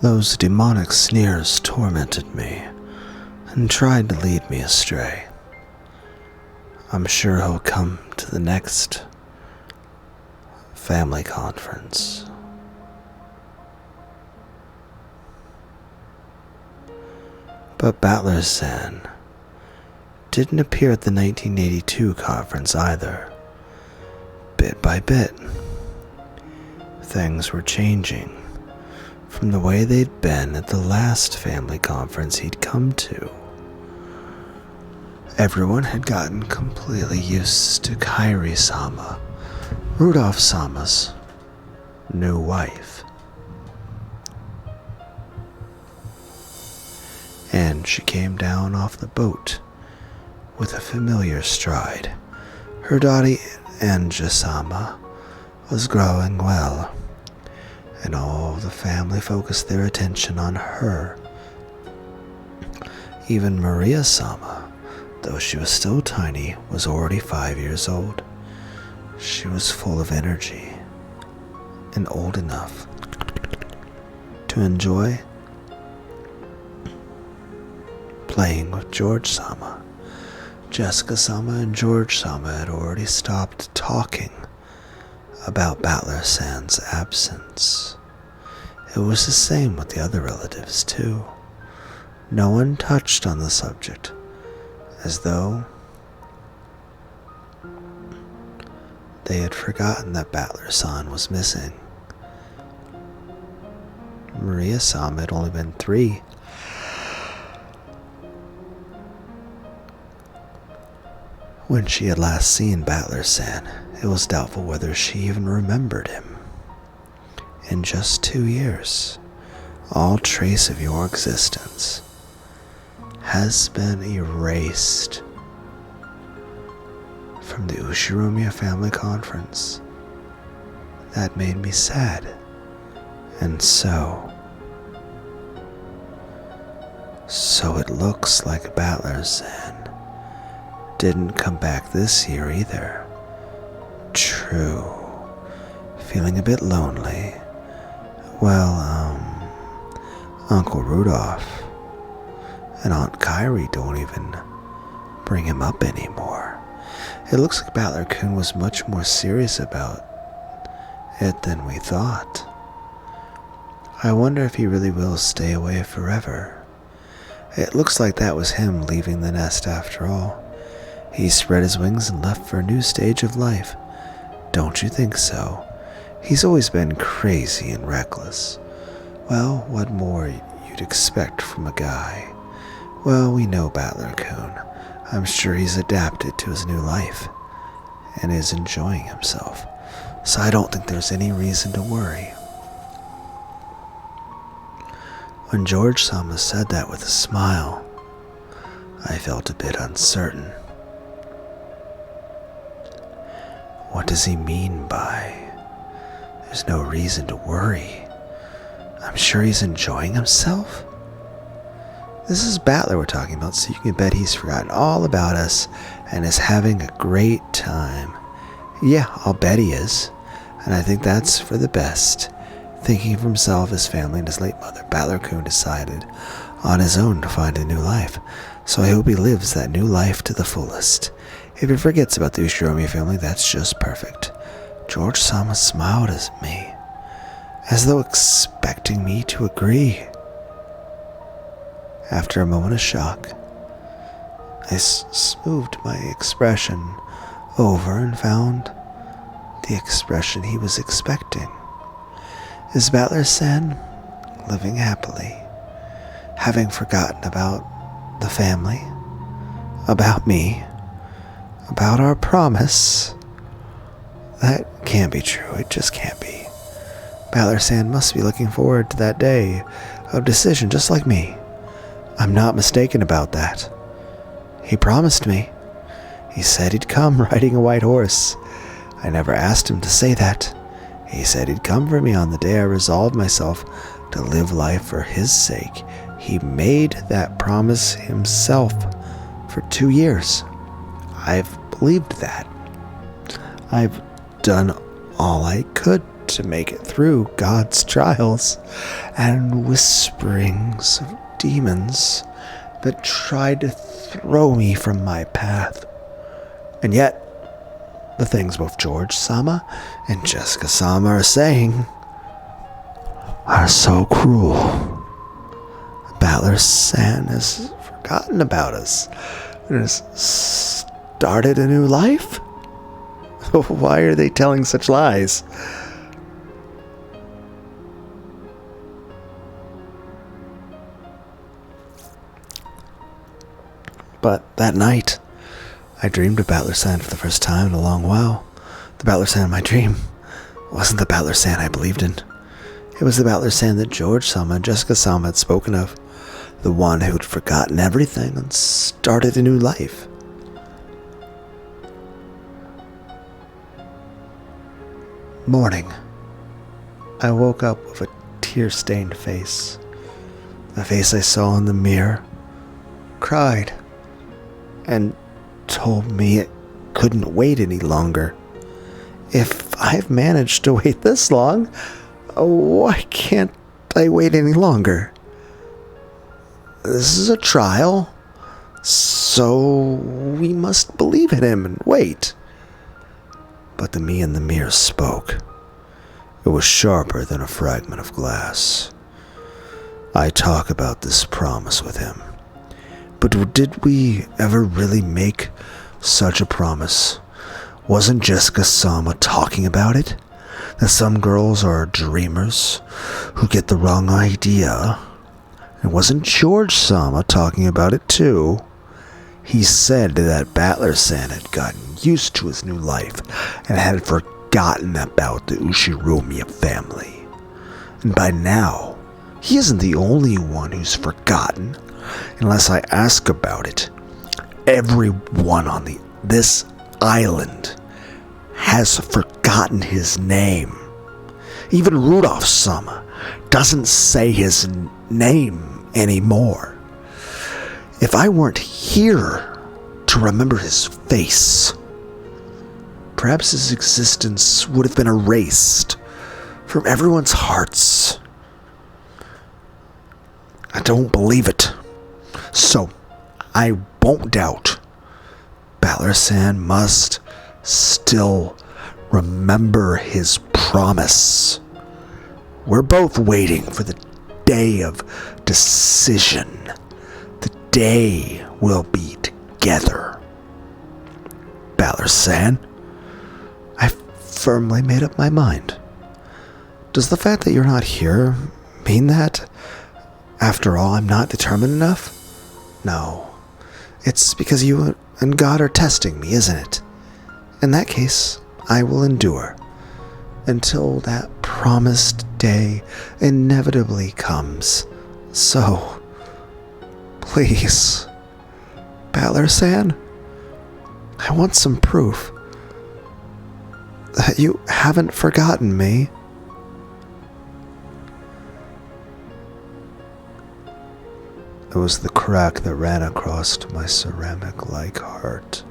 Those demonic sneers tormented me and tried to lead me astray. I'm sure he'll come to the next family conference. But Battler-san didn't appear at the 1982 conference either. Bit by bit, things were changing from the way they'd been at the last family conference he'd come to. Everyone had gotten completely used to Kairi-sama, Rudolph-sama's new wife. And she came down off the boat with a familiar stride. Her daughter Anja-sama was growing well, and all the family focused their attention on her. Even Maria-sama, though she was still tiny, was already 5 years old. She was full of energy and old enough to enjoy playing with George-sama. Jessica-sama and George-sama had already stopped talking about Battler-san's absence. It was the same with the other relatives, too. No one touched on the subject, as though they had forgotten that Battler-san was missing. Maria-sama had only been 3. When she had last seen Battler-san, it was doubtful whether she even remembered him. In just 2 years, all trace of your existence has been erased from the Ushiromiya family conference. That made me sad, and so it looks like Battler-san didn't come back this year either. True. Feeling a bit lonely. Well, Uncle Rudolph and Aunt Kairi don't even bring him up anymore. It looks like Battler-kun was much more serious about it than we thought. I wonder if he really will stay away forever. It looks like that was him leaving the nest after all. He spread his wings and left for a new stage of life. Don't you think so? He's always been crazy and reckless. Well, what more you'd expect from a guy? Well, we know Battler-kun. I'm sure he's adapted to his new life and is enjoying himself. So I don't think there's any reason to worry. When George-sama said that with a smile, I felt a bit uncertain. What does he mean by, there's no reason to worry? I'm sure he's enjoying himself. This is Battler we're talking about, so you can bet he's forgotten all about us and is having a great time. Yeah, I'll bet he is. And I think that's for the best. Thinking of himself, his family, and his late mother, Battler-kun decided on his own to find a new life. So I hope he lives that new life to the fullest. If he forgets about the Ushiromiya family, that's just perfect. George-sama smiled at me, as though expecting me to agree. After a moment of shock, I smoothed my expression over and found the expression he was expecting. Is Battler-san living happily, having forgotten about the family, about me, about our promise? That can't be true. It just can't be. Battler-san must be looking forward to that day of decision just like me. I'm not mistaken about that. He promised me. He said he'd come riding a white horse. I never asked him to say that. He said he'd come for me on the day I resolved myself to live life for his sake. He made that promise himself for 2 years. I've believed that. I've done all I could to make it through God's trials, and whisperings of demons that tried to throw me from my path. And yet, the things both George-sama and Jessica-sama are saying are so cruel. Battler-san has forgotten about us and has started a new life? Why are they telling such lies? But that night, I dreamed of Battler-san for the first time in a long while. The Battler-san in my dream wasn't the Battler-san I believed in. It was the Battler-san that George-sama and Jessica-sama had spoken of. The one who had forgotten everything and started a new life. Morning. I woke up with a tear-stained face. The face I saw in the mirror cried and told me it couldn't wait any longer. If I've managed to wait this long, why can't I wait any longer? This is a trial, so we must believe in him and wait. But the me in the mirror spoke. It was sharper than a fragment of glass. I talk about this promise with him. But did we ever really make such a promise? Wasn't Jessica-sama talking about it? That some girls are dreamers who get the wrong idea. And wasn't George-sama talking about it too? He said that Battler-san had gotten used to his new life and had forgotten about the Ushiromiya family. And by now, he isn't the only one who's forgotten. Unless I ask about it, everyone on this island has forgotten his name. Even Rudolph-sama doesn't say his name anymore. If I weren't here to remember his face, perhaps his existence would have been erased from everyone's hearts. I don't believe it, so I won't doubt. Battler-san must still remember his promise. We're both waiting for the day of decision. The day we'll be together. Battler-san, I firmly made up my mind. Does the fact that you're not here mean that, after all, I'm not determined enough? No. It's because you and God are testing me, isn't it? In that case, I will endure until that promised day inevitably comes. So, please, Battler-san, I want some proof that you haven't forgotten me. It was the crack that ran across my ceramic-like heart.